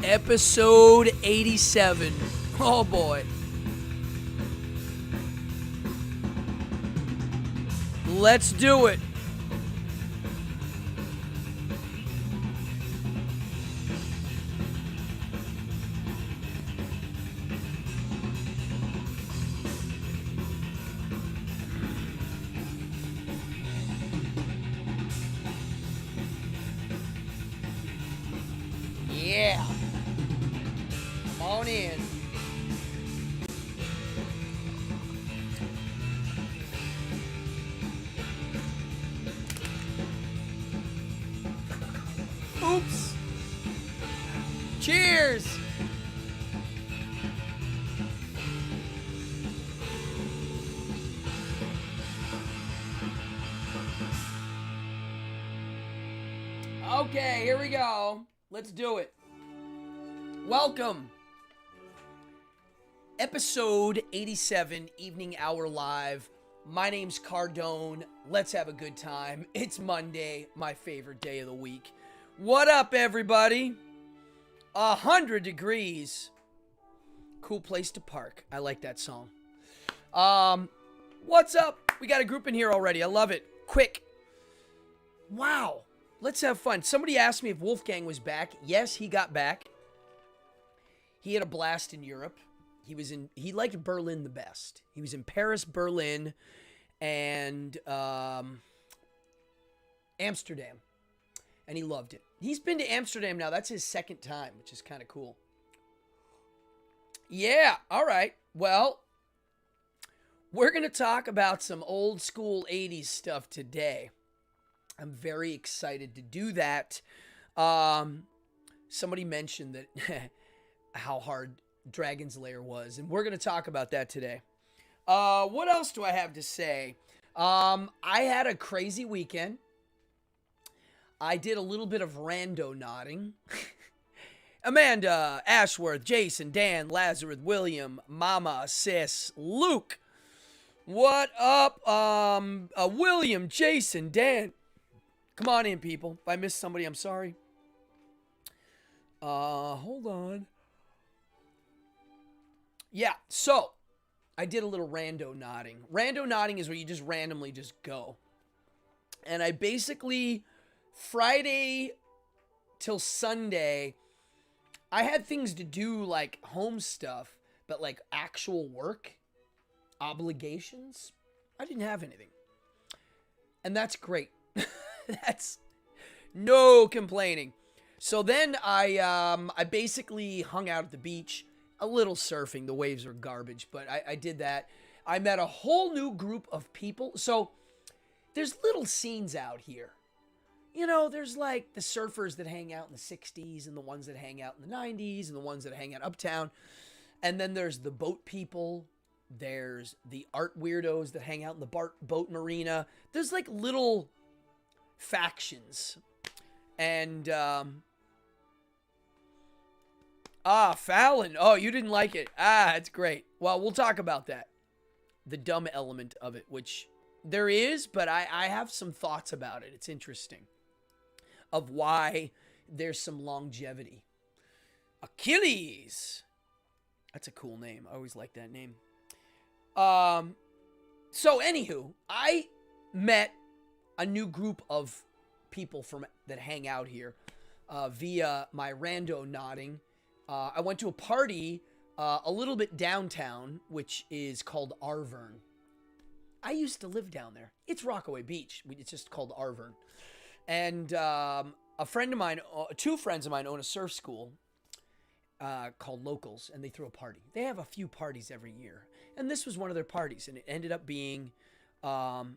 Episode 87. Oh boy. Let's do it. Yeah. Come on in. Oops. Cheers. Okay, here we go. Let's do it. Welcome. Episode 87, Evening Hour Live. My name's Cardone. Let's have a good time. It's Monday, my favorite day of the week. What up, everybody? 100 degrees. Cool place to park. I like that song. What's up? We got a group in here already. I love it. Quick. Wow. Let's have fun. Somebody asked me if Wolfgang was back. Yes, he got back. He had a blast in Europe. He liked Berlin the best. He was in Paris, Berlin, and Amsterdam. And he loved it. He's been to Amsterdam now. That's his second time, which is kind of cool. Yeah, all right. Well, we're going to talk about some old school 80s stuff today. I'm very excited to do that. Somebody mentioned that how hard Dragon's Lair was, and we're going to talk about that today. What else do I have to say? I had a crazy weekend. I did a little bit of rando nodding. Amanda, Ashworth, Jason, Dan, Lazarus, William, Mama, Sis, Luke. What up? William, Jason, Dan. Come on in, people. If I missed somebody, I'm sorry. Hold on. Yeah, so I did a little rando nodding. Rando nodding is where you just randomly just go. And I basically, Friday till Sunday, I had things to do like home stuff, but like actual work, obligations, I didn't have anything. And that's great. That's no complaining. So then I basically hung out at the beach, a little surfing. The waves are garbage, but I did that. I met a whole new group of people. So there's little scenes out here. You know, there's like the surfers that hang out in the 60s and the ones that hang out in the 90s and the ones that hang out uptown. And then there's the boat people. There's the art weirdos that hang out in the boat marina. There's like little factions. And Fallon. Oh, you didn't like it. It's great. Well, we'll talk about that. The dumb element of it, which there is, but I have some thoughts about it. It's interesting. Of why there's some longevity. Achilles. That's a cool name. I always like that name. So anywho, I met a new group of people that hang out here via my rando nodding. I went to a party a little bit downtown, which is called Arvern. I used to live down there. It's Rockaway Beach. It's just called Arvern. And a friend of mine, two friends of mine own a surf school called Locals, and they throw a party. They have a few parties every year. And this was one of their parties, and it ended up being fan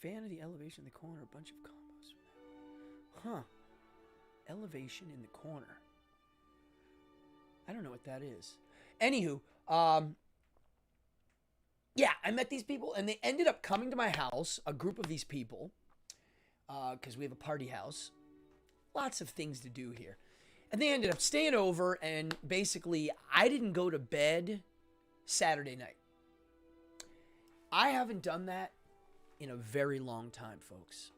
of the elevation in the corner, a bunch of combos. Huh. Elevation in the corner. I don't know what that is. Anywho, yeah, I met these people, and they ended up coming to my house, a group of these people, because we have a party house. Lots of things to do here. And they ended up staying over, and basically, I didn't go to bed Saturday night. I haven't done that in a very long time, folks.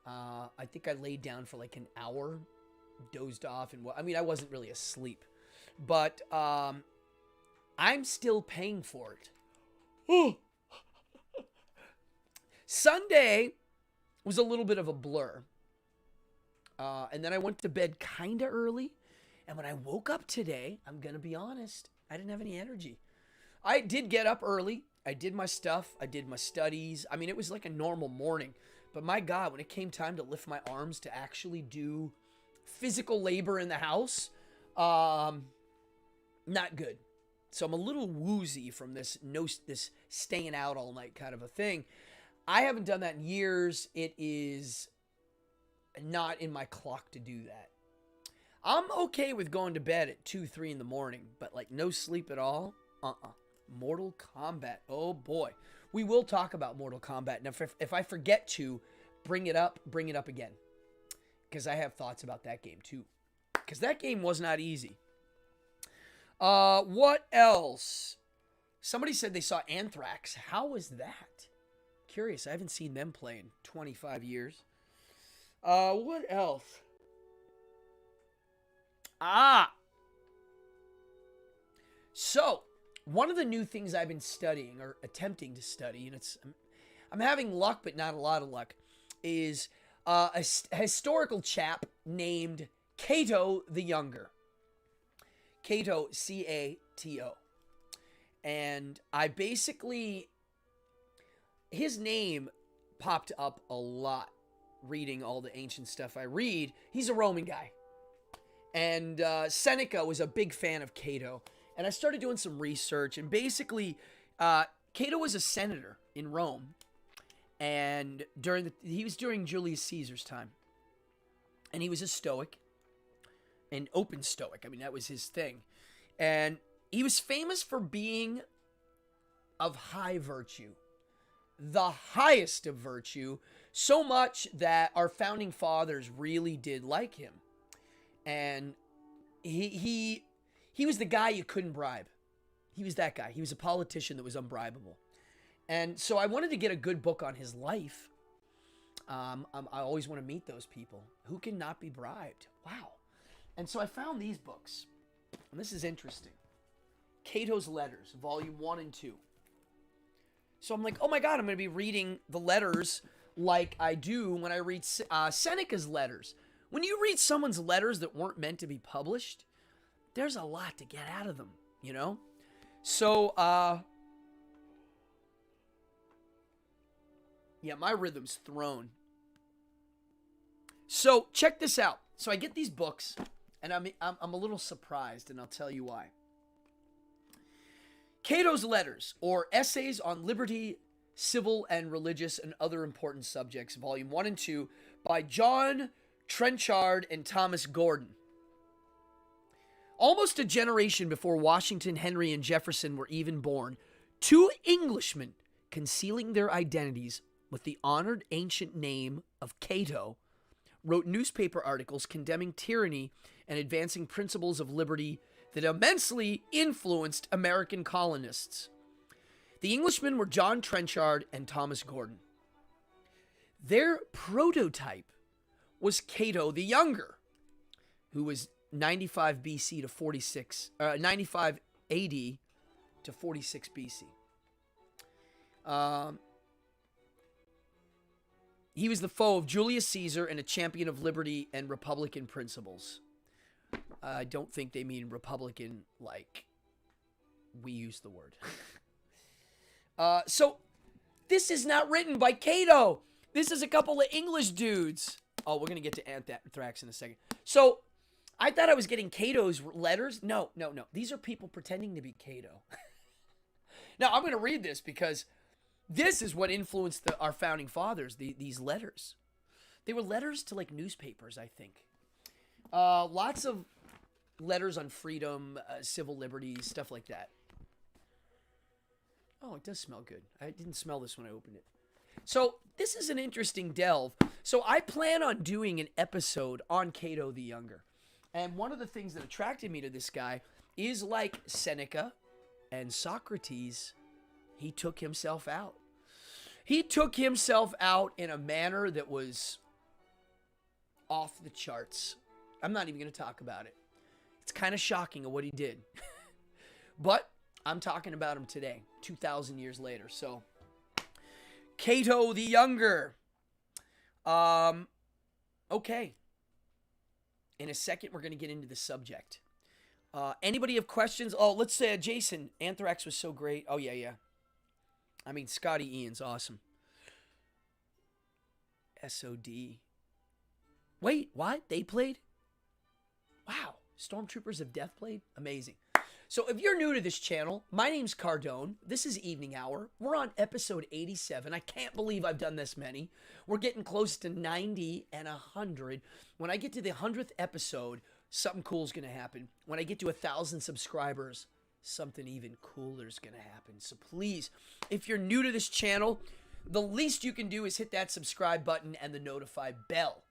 I think I laid down for like an hour dozed off. And I mean, I wasn't really asleep. But I'm still paying for it. Sunday was a little bit of a blur. And then I went to bed kind of early. And when I woke up today, I'm going to be honest, I didn't have any energy. I did get up early. I did my stuff. I did my studies. I mean, it was like a normal morning. But my God, when it came time to lift my arms to actually do physical labor in the house, not good. So I'm a little woozy from this staying out all night kind of a thing. I haven't done that in years. It is not in my clock to do that. I'm okay with going to bed at 2, 3 in the morning, but like no sleep at all? Mortal Kombat. Oh boy. We will talk about Mortal Kombat. Now, if I forget to bring it up again. Because I have thoughts about that game too. Because that game was not easy. What else? Somebody said they saw Anthrax. How was that? Curious. I haven't seen them play in 25 years. What else? So, one of the new things I've been studying, or attempting to study, and I'm having luck, but not a lot of luck, is a historical chap named Cato the Younger. Cato, C-A-T-O. And I basically, his name popped up a lot reading all the ancient stuff I read. He's a Roman guy. And Seneca was a big fan of Cato. And I started doing some research. And basically, Cato was a senator in Rome. And he was during Julius Caesar's time. And he was a Stoic. An open Stoic. I mean, that was his thing. And he was famous for being of high virtue. The highest of virtue. So much that our founding fathers really did like him. And he was the guy you couldn't bribe. He was that guy. He was a politician that was unbribable. And so I wanted to get a good book on his life. I always want to meet those people. Who cannot be bribed? Wow. And so I found these books. And this is interesting. Cato's Letters, Volume 1 and 2. So I'm like, oh my God, I'm going to be reading the letters like I do when I read Seneca's letters. When you read someone's letters that weren't meant to be published, there's a lot to get out of them, you know? So, yeah, my rhythm's thrown. So, check this out. So I get these books, and I'm a little surprised, and I'll tell you why. Cato's Letters, or Essays on Liberty, Civil and Religious and Other Important Subjects, Volume 1 and 2, by John Trenchard and Thomas Gordon. Almost a generation before Washington, Henry, and Jefferson were even born, two Englishmen concealing their identities with the honored ancient name of Cato wrote newspaper articles condemning tyranny and advancing principles of liberty that immensely influenced American colonists. The Englishmen were John Trenchard and Thomas Gordon. Their prototype was Cato the Younger, who was 95 BC to 46, 95 AD to 46 BC. He was the foe of Julius Caesar and a champion of liberty and Republican principles. I don't think they mean Republican like we use the word. So, this is not written by Cato. This is a couple of English dudes. Oh, we're going to get to Anthrax in a second. So, I thought I was getting Cato's letters. No. These are people pretending to be Cato. Now, I'm going to read this because this is what influenced our founding fathers, these letters. They were letters to, like, newspapers, I think. Lots of letters on freedom, civil liberties, stuff like that. Oh, it does smell good. I didn't smell this when I opened it. So, this is an interesting delve. So, I plan on doing an episode on Cato the Younger. And one of the things that attracted me to this guy is, like Seneca and Socrates, he took himself out. He took himself out in a manner that was off the charts. I'm not even going to talk about it. It's kind of shocking of what he did. But I'm talking about him today, 2,000 years later. So, Cato the Younger. Okay. In a second, we're going to get into the subject. Anybody have questions? Oh, let's say, Jason, Anthrax was so great. Oh, yeah. I mean, Scotty Ian's awesome. SOD. Wait, what? They played? Wow. Stormtroopers of Death played? Amazing. So if you're new to this channel, my name's Cardone. This is Evening Hour. We're on episode 87. I can't believe I've done this many. We're getting close to 90 and 100. When I get to the 100th episode, something cool is going to happen. When I get to 1,000 subscribers, something even cooler is going to happen. So please, if you're new to this channel, the least you can do is hit that subscribe button and the notify bell.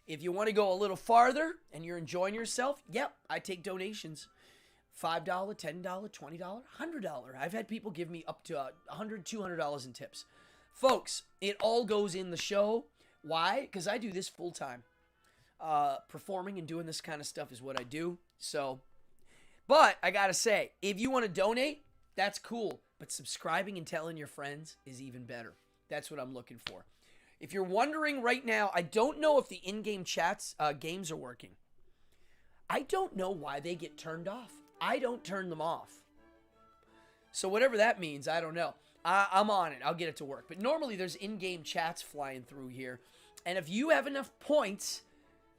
If you want to go a little farther and you're enjoying yourself, yep, I take donations. $5, $10, $20, $100. I've had people give me up to $100, $200 in tips. Folks, it all goes in the show. Why? Because I do this full time. Performing and doing this kind of stuff is what I do. So, but I got to say, if you want to donate, that's cool. But subscribing and telling your friends is even better. That's what I'm looking for. If you're wondering right now, I don't know if the in-game chats games are working. I don't know why they get turned off. I don't turn them off. So whatever that means, I don't know. I'm on it. I'll get it to work. But normally there's in-game chats flying through here. And if you have enough points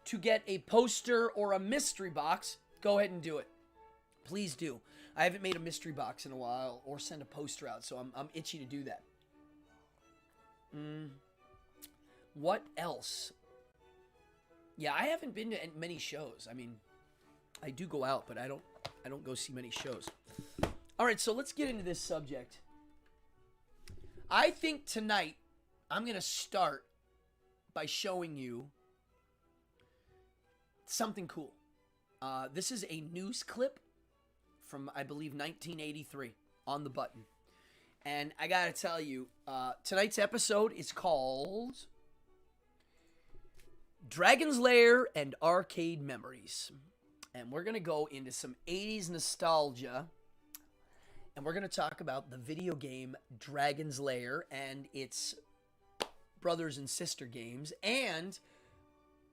to get a poster or a mystery box, go ahead and do it. Please do. I haven't made a mystery box in a while or send a poster out, so I'm itchy to do that. What else? Yeah, I haven't been to many shows. I mean, I do go out, but I don't go see many shows. All right, so let's get into this subject. I think tonight I'm going to start by showing you something cool. This is a news clip from, I believe, 1983 on the button. And I got to tell you, tonight's episode is called Dragon's Lair and Arcade Memories. And we're going to go into some 80s nostalgia. And we're going to talk about the video game Dragon's Lair and its brothers and sister games. And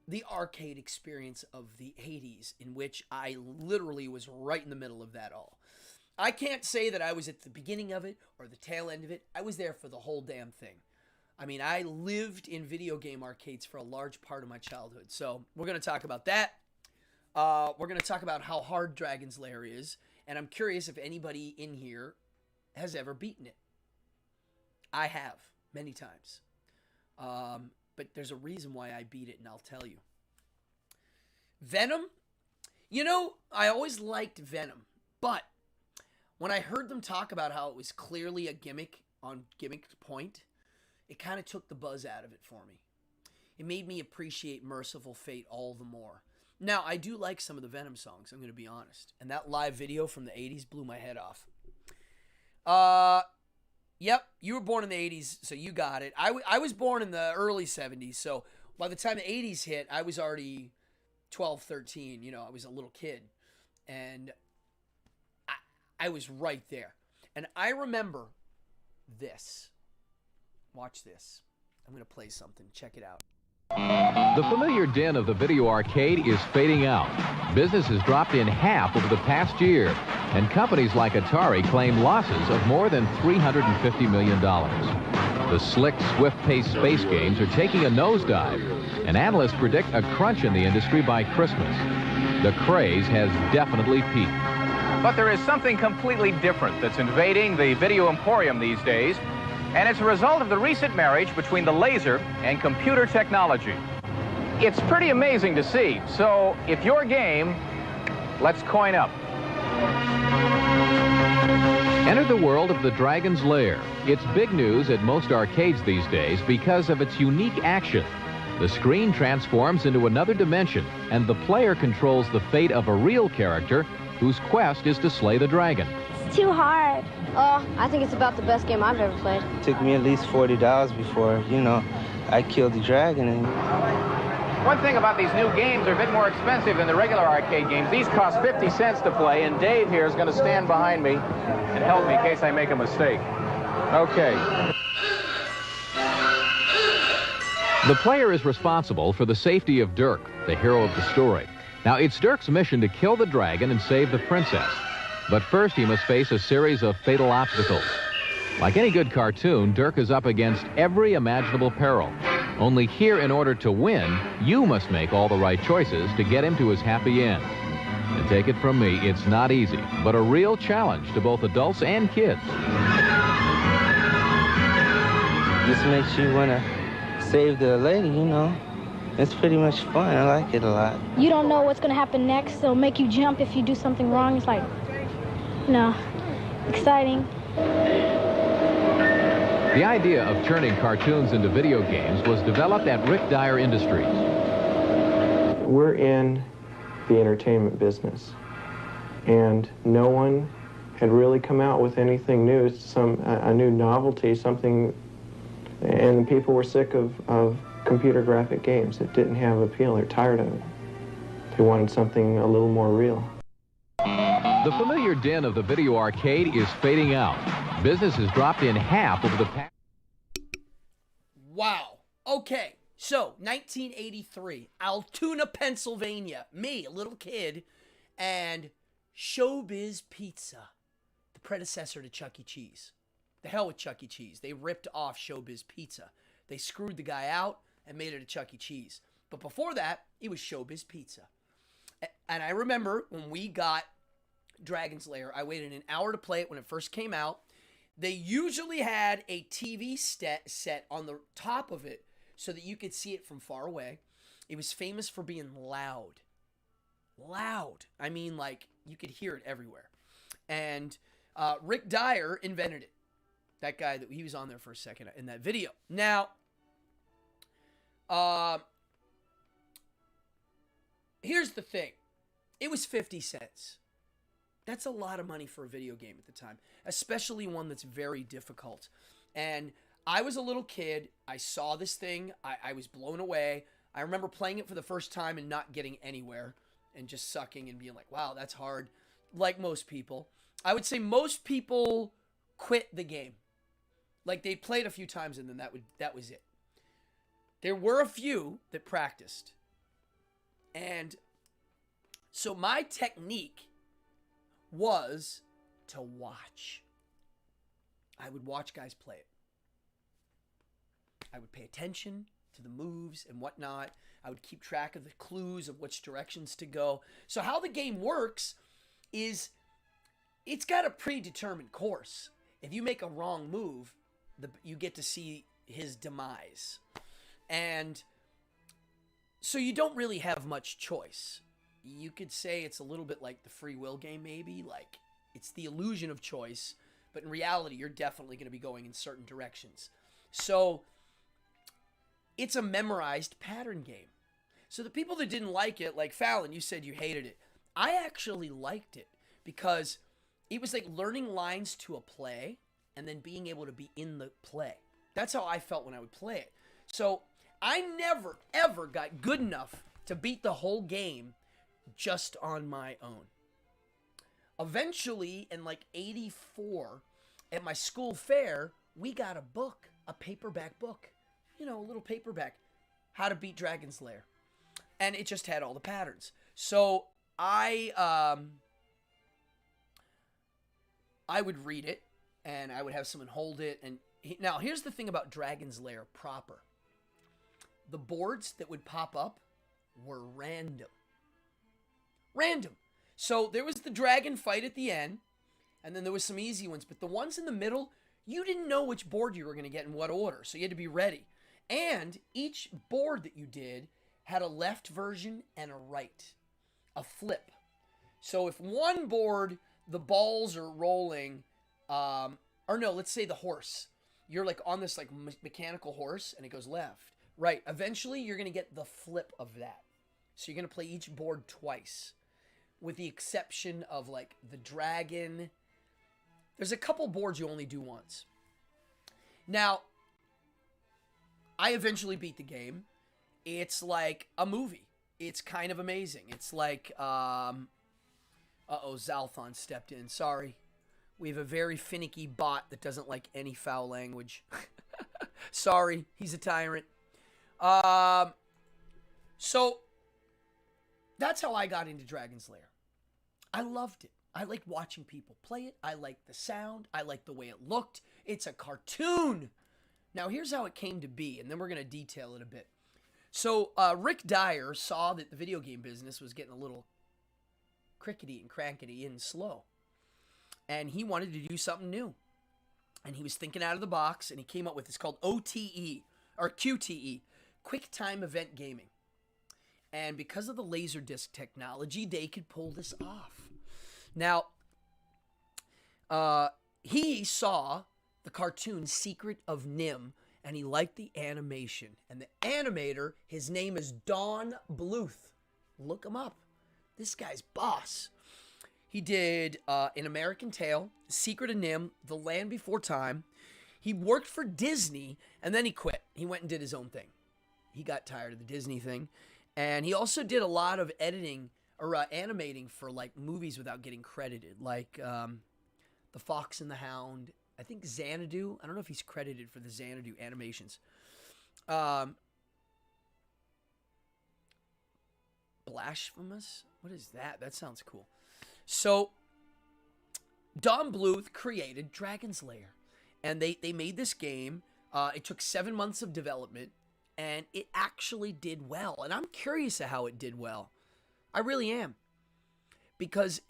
the arcade experience of the 80s, in which I literally was right in the middle of that all. I can't say that I was at the beginning of it or the tail end of it. I was there for the whole damn thing. I mean, I lived in video game arcades for a large part of my childhood. So we're going to talk about that. We're going to talk about how hard Dragon's Lair is. And I'm curious if anybody in here has ever beaten it. I have, many times. But there's a reason why I beat it, and I'll tell you. Venom? You know, I always liked Venom. But when I heard them talk about how it was clearly a gimmick on gimmick point, it kind of took the buzz out of it for me. It made me appreciate Merciful Fate all the more. Now, I do like some of the Venom songs, I'm going to be honest. And that live video from the 80s blew my head off. Yep, you were born in the 80s, so you got it. I was born in the early 70s, so by the time the 80s hit, I was already 12, 13. You know, I was a little kid. And I was right there. And I remember this. Watch this. I'm going to play something. Check it out. The familiar din of the video arcade is fading out. Business has dropped in half over the past year, and companies like Atari claim losses of more than $350 million. The slick, swift-paced space games are taking a nosedive, and analysts predict a crunch in the industry by Christmas. The craze has definitely peaked. But there is something completely different that's invading the video emporium these days, and it's a result of the recent marriage between the laser and computer technology. It's pretty amazing to see, so if your game, let's coin up. Enter the world of the Dragon's Lair. It's big news at most arcades these days because of its unique action. The screen transforms into another dimension, and the player controls the fate of a real character whose quest is to slay the dragon. It's too hard. Oh, I think it's about the best game I've ever played. It took me at least $40 before, I killed the dragon. And One thing about these new games, they're a bit more expensive than the regular arcade games. These cost 50 cents to play, and Dave here is going to stand behind me and help me in case I make a mistake. Okay. The player is responsible for the safety of Dirk, the hero of the story. Now, it's Dirk's mission to kill the dragon and save the princess. But first, he must face a series of fatal obstacles. Like any good cartoon, Dirk is up against every imaginable peril. Only here, in order to win, you must make all the right choices to get him to his happy end. And take it from me, it's not easy, but a real challenge to both adults and kids. This makes you want to save the lady, you know. It's pretty much fun. I like it a lot. You don't know what's going to happen next. It'll make you jump if you do something wrong. It's like, you know, exciting. The idea of turning cartoons into video games was developed at Rick Dyer Industries. We're in the entertainment business, and no one had really come out with anything new. It's a new novelty, something, and people were sick of computer graphic games. It didn't have appeal. They're tired of it. They wanted something a little more real. The familiar din of the video arcade is fading out. Business has dropped in half over the past... Wow. Okay. So, 1983, Altoona, Pennsylvania. Me, a little kid, and Showbiz Pizza, the predecessor to Chuck E. Cheese. The hell with Chuck E. Cheese. They ripped off Showbiz Pizza. They screwed the guy out and made it a Chuck E. Cheese. But before that, it was Showbiz Pizza. And I remember when we got Dragon's Lair, I waited an hour to play it when it first came out. They usually had a TV set on the top of it so that you could see it from far away. It was famous for being loud. Loud. I mean, like, you could hear it everywhere. And Rick Dyer invented it. That guy, he was on there for a second in that video. Now, here's the thing. It was 50 cents. That's a lot of money for a video game at the time, especially one that's very difficult. And I was a little kid. I saw this thing. I was blown away. I remember playing it for the first time and not getting anywhere and just sucking and being like, wow, that's hard. Like most people. I would say most people quit the game. Like, they played a few times and then that was it. There were a few that practiced. And so my technique was to watch. I would watch guys play it. I would pay attention to the moves and whatnot. I would keep track of the clues of which directions to go. So how the game works is it's got a predetermined course. If you make a wrong move, you get to see his demise. And so you don't really have much choice. You could say it's a little bit like the free will game, maybe. Like, it's the illusion of choice, but in reality, you're definitely going to be going in certain directions. So it's a memorized pattern game. So the people that didn't like it, like Fallon, you said you hated it. I actually liked it because it was like learning lines to a play and then being able to be in the play. That's how I felt when I would play it. So I never, ever got good enough to beat the whole game just on my own. Eventually, in like 84, at my school fair, we got a book, a paperback book. You know, a little paperback. How to Beat Dragon's Lair. And it just had all the patterns. So I would read it, and I would have someone hold it. And now, here's the thing about Dragon's Lair proper. The boards that would pop up were random. Random. So there was the dragon fight at the end, and then there was some easy ones. But the ones in the middle, you didn't know which board you were going to get in what order. So you had to be ready. And each board that you did had a left version and a right. A flip. So if one board, the balls are rolling, or no, let's say the horse. You're like on this like mechanical horse, and it goes left. Right. Eventually, you're going to get the flip of that. So you're going to play each board twice. With the exception of like the dragon. There's a couple boards you only do once. Now, I eventually beat the game. it's like a movie. It's kind of amazing. It's like, Zalthon stepped in. Sorry. We have a very finicky bot that doesn't like any foul language. Sorry, he's a tyrant. So that's how I got into Dragon's Lair. I loved it. I liked watching people play it. I liked the sound. I liked the way it looked. It's a cartoon. Now, here's how it came to be, and then we're going to detail it a bit. So, Rick Dyer saw that the video game business was getting a little crickety and crankety and slow. And he wanted to do something new. And he was thinking out of the box, and he came up with this called OTE, or QTE, Quick Time Event Gaming. And because of the Laserdisc technology, they could pull this off. Now, he saw the cartoon Secret of Nim, and he liked the animation. And the animator, his name is Don Bluth. Look him up. This guy's boss. He did An American Tale, Secret of Nim, The Land Before Time. He worked for Disney, and then he quit. He went and did his own thing. He got tired of the Disney thing. And he also did a lot of editing or animating for like movies without getting credited, like The Fox and the Hound. I think Xanadu. I don't know if he's credited for the Xanadu animations. Blasphemous? What is that? That sounds cool. So, Don Bluth created Dragon's Lair. And they made this game. It took 7 months of development. And it actually did well. And I'm curious of how it did well. I really am. Because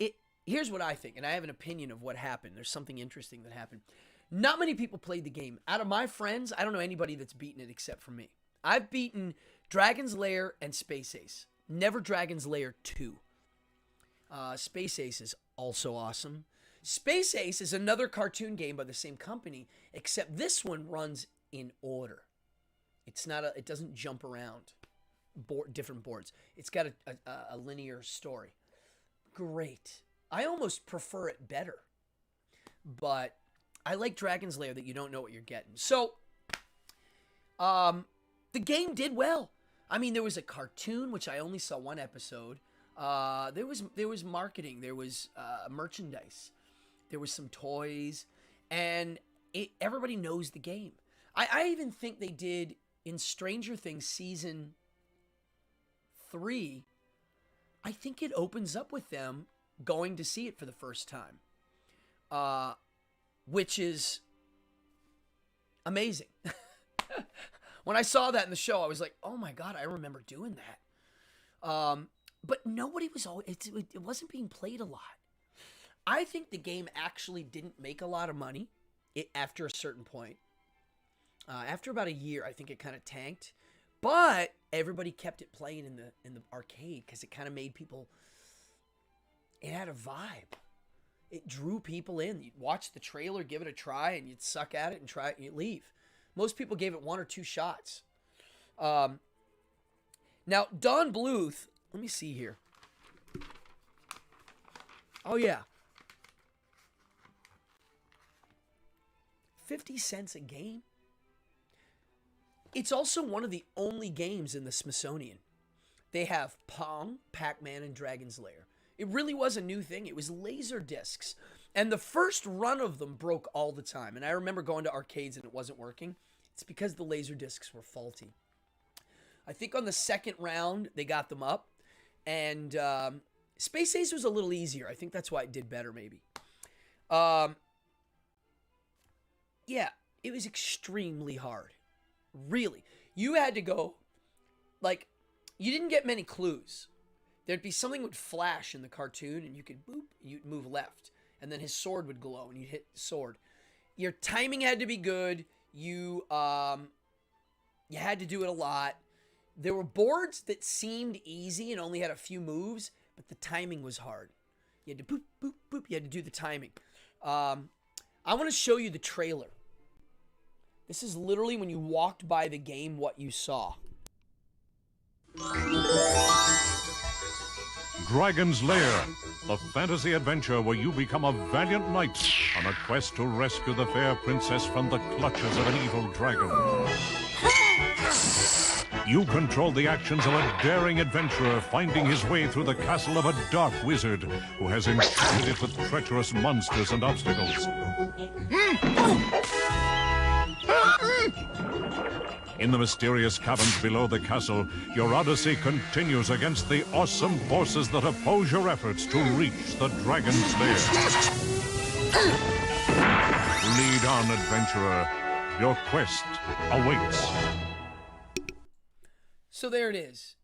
here's what I think. And I have an opinion of what happened. There's something interesting that happened. Not many people played the game. Out of my friends, I don't know anybody that's beaten it except for me. I've beaten Dragon's Lair and Space Ace. Never Dragon's Lair 2. Space Ace is also awesome. Space Ace is another cartoon game by the same company, except this one runs in order. It doesn't jump around different boards. It's got a linear story. Great. I almost prefer it better. But I like Dragon's Lair that you don't know what you're getting. So, the game did well. I mean, there was a cartoon, which I only saw one episode. There was marketing. There was merchandise. There was some toys. And everybody knows the game. I even think they did in Stranger Things Season 3. I think it opens up with them going to see it for the first time. Which is amazing. When I saw that in the show, I was like, oh my God, I remember doing that. But nobody was it wasn't being played a lot. I think the game actually didn't make a lot of money after a certain point. After about a year, I think it kind of tanked. But everybody kept it playing in the arcade because it kind of made people, it had a vibe. It drew people in. You'd watch the trailer, give it a try, and you'd suck at it and try it and you'd leave. Most people gave it 1 or 2 shots. Now, Don Bluth, let me see here. Oh, yeah. 50 cents a game. It's also one of the only games in the Smithsonian. They have Pong, Pac-Man, and Dragon's Lair. It really was a new thing. It was laser discs. And the first run of them broke all the time. And I remember going to arcades and it wasn't working. It's because the laser discs were faulty. I think on the second round, they got them up. And Space Ace was a little easier. I think that's why it did better, maybe. Yeah, it was extremely hard. Really. You had to go, like, you didn't get many clues. There'd be something would flash in the cartoon, and you could boop, you'd move left. And then his sword would glow, and you'd hit sword. Your timing had to be good. You had to do it a lot. There were boards that seemed easy and only had a few moves, but the timing was hard. You had to boop, boop, boop. You had to do the timing. I want to show you the trailer. This is literally when you walked by the game what you saw. Dragon's Lair, the fantasy adventure where you become a valiant knight on a quest to rescue the fair princess from the clutches of an evil dragon. You control the actions of a daring adventurer finding his way through the castle of a dark wizard who has enchanted it with treacherous monsters and obstacles. In the mysterious caverns below the castle, your odyssey continues against the awesome forces that oppose your efforts to reach the Dragon's Lair. Lead on, adventurer. Your quest awaits. So there it is.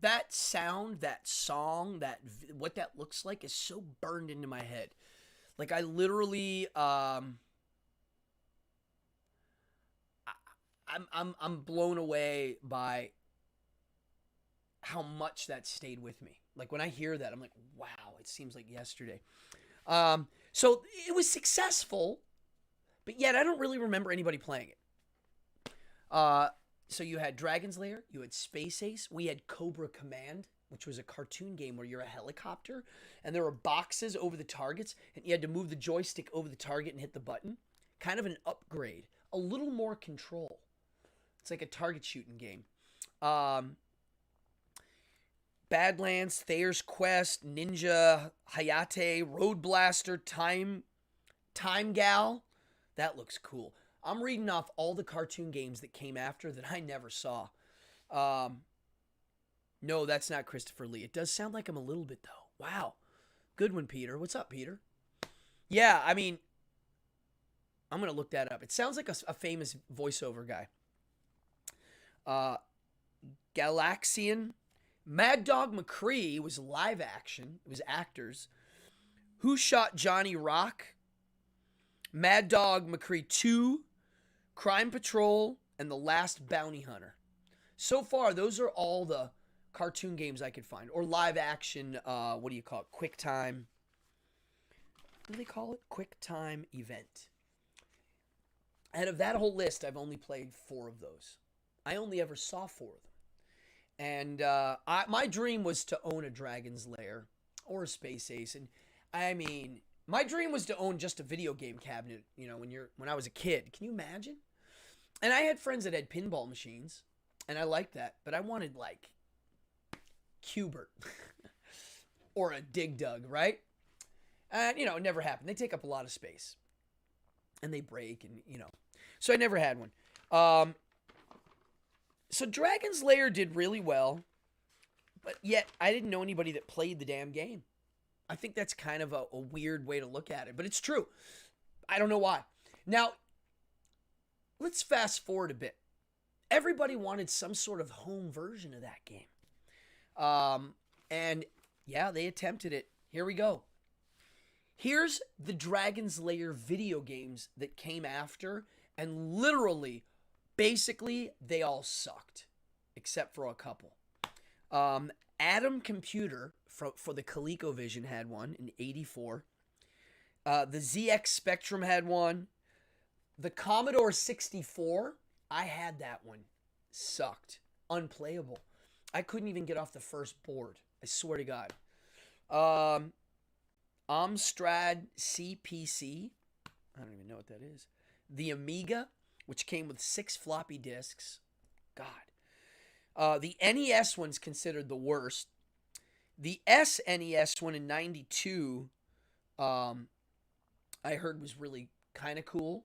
That sound, that song, what that looks like is so burned into my head. Like I literally, I'm blown away by how much that stayed with me. Like when I hear that, I'm like, wow, it seems like yesterday. So it was successful, but yet I don't really remember anybody playing it. So you had Dragon's Lair, you had Space Ace, we had Cobra Command, which was a cartoon game where you're a helicopter, and there were boxes over the targets, and you had to move the joystick over the target and hit the button. Kind of an upgrade, a little more control. It's like a target shooting game. Badlands, Thayer's Quest, Ninja, Hayate, Road Blaster, Time Gal. That looks cool. I'm reading off all the cartoon games that came after that I never saw. No, that's not Christopher Lee. It does sound like him a little bit, though. Wow. Good one, Peter. What's up, Peter? Yeah, I mean, I'm going to look that up. It sounds like a famous voiceover guy. Galaxian. Mad Dog McCree was live action. It was actors. Who Shot Johnny Rock? Mad Dog McCree 2. Crime Patrol, and The Last Bounty Hunter. So far, those are all the cartoon games I could find. Or live action, what do you call it? QuickTime. What do they call it? QuickTime Event. Out of that whole list, I've only played 4 of those. I only ever saw 4 of them. And my dream was to own a Dragon's Lair or a Space Ace. And I mean, my dream was to own just a video game cabinet, you know, when I was a kid. Can you imagine? And I had friends that had pinball machines, and I liked that. But I wanted, like, Cubert or a Dig Dug, right? And, you know, it never happened. They take up a lot of space. And they break, and, you know. So I never had one. So Dragon's Lair did really well, but yet I didn't know anybody that played the damn game. I think that's kind of a weird way to look at it, but it's true. I don't know why. Now, let's fast forward a bit. Everybody wanted some sort of home version of that game. And yeah, they attempted it. Here we go. Here's the Dragon's Lair video games that came after, and literally, basically, they all sucked, except for a couple. Atom Computer for the ColecoVision had one in '84. The ZX Spectrum had one. The Commodore 64, I had that one. Sucked. Unplayable. I couldn't even get off the first board. I swear to God. Amstrad CPC. I don't even know what that is. The Amiga, which came with 6 floppy disks. God. The NES one's considered the worst. The SNES one in '92, I heard was really kind of cool.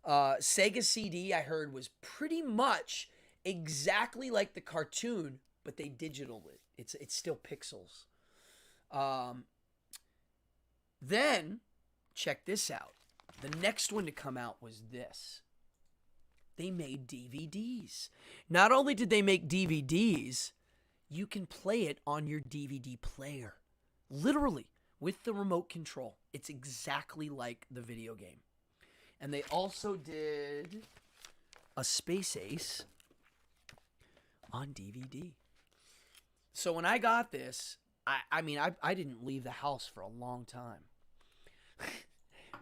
Sega CD, I heard, was pretty much exactly like the cartoon, but they digitaled it. It's still pixels. Then, check this out. The next one to come out was this. They made DVDs. Not only did they make DVDs, you can play it on your DVD player. Literally, with the remote control. It's exactly like the video game. And they also did a Space Ace on DVD. So when I got this, I mean, I didn't leave the house for a long time.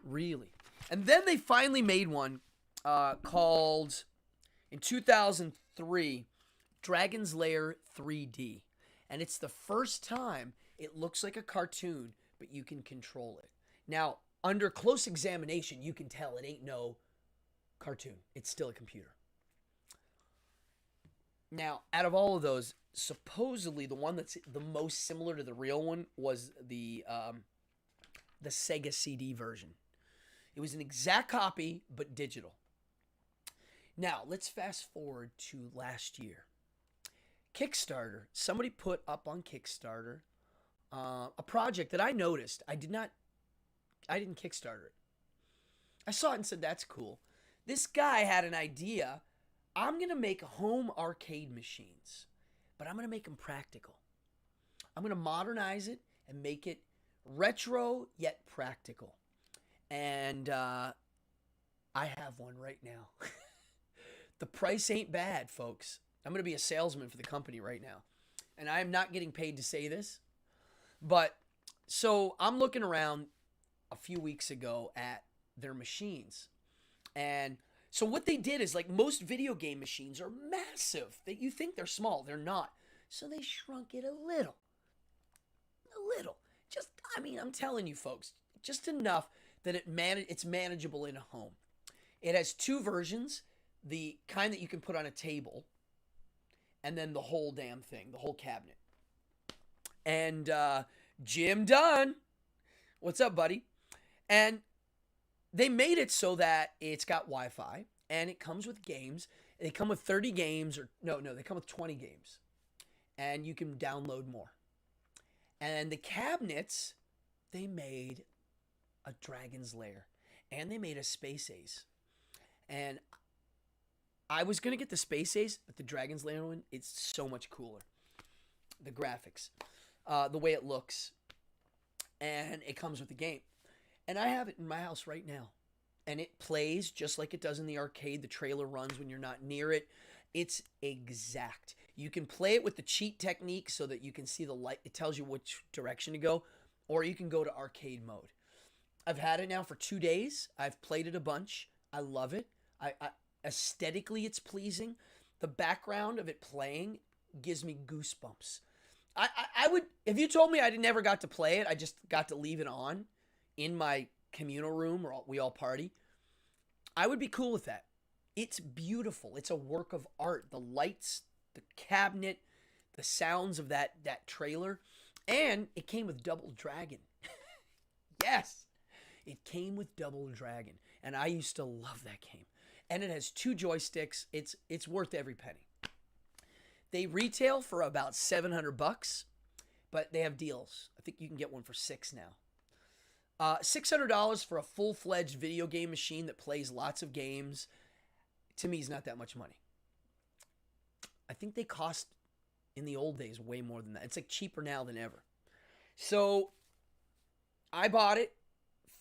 Really. And then they finally made one called, in 2003, Dragon's Lair 3D. And it's the first time it looks like a cartoon, but you can control it. Now, under close examination, you can tell it ain't no cartoon. It's still a computer. Now, out of all of those, supposedly the one that's the most similar to the real one was the Sega CD version. It was an exact copy, but digital. Now, let's fast forward to last year. Kickstarter. Somebody put up on Kickstarter a project that I noticed. I didn't Kickstarter it. I saw it and said, that's cool. This guy had an idea. I'm going to make home arcade machines, but I'm going to make them practical. I'm going to modernize it and make it retro yet practical. And I have one right now. The price ain't bad, folks. I'm going to be a salesman for the company right now. And I am not getting paid to say this. But so I'm looking around a few weeks ago at their machines. And so what they did is, like, most video game machines are massive. You think they're small. They're not. So they shrunk it a little. A little. Just, I mean, I'm telling you, folks, just enough that it's manageable in a home. It has two versions. The kind that you can put on a table, and then the whole damn thing, the whole cabinet. And Jim Dunn, what's up, buddy? And they made it so that it's got Wi-Fi, and it comes with games. They come with 30 games, or no, they come with 20 games, and you can download more. And the cabinets, they made a Dragon's Lair, and they made a Space Ace. And I was going to get the Space Ace, but the Dragon's Lair one, it's so much cooler. The graphics, the way it looks, and it comes with the game. And I have it in my house right now. And it plays just like it does in the arcade. The trailer runs when you're not near it. It's exact. You can play it with the cheat technique so that you can see the light. It tells you which direction to go. Or you can go to arcade mode. I've had it now for 2 days. I've played it a bunch. I love it. Aesthetically, it's pleasing. The background of it playing gives me goosebumps. I would, if you told me I never got to play it, I just got to leave it on in my communal room where we all party, I would be cool with that. It's beautiful. It's a work of art. The lights, the cabinet, the sounds of that trailer, and it came with Double Dragon. Yes, it came with Double Dragon, and I used to love that game. And it has 2 joysticks. It's worth every penny. They retail for about $700, but they have deals. I think you can get one for $6 now. $600 for a full-fledged video game machine that plays lots of games, to me, is not that much money. I think they cost, in the old days, way more than that. It's like cheaper now than ever. So I bought it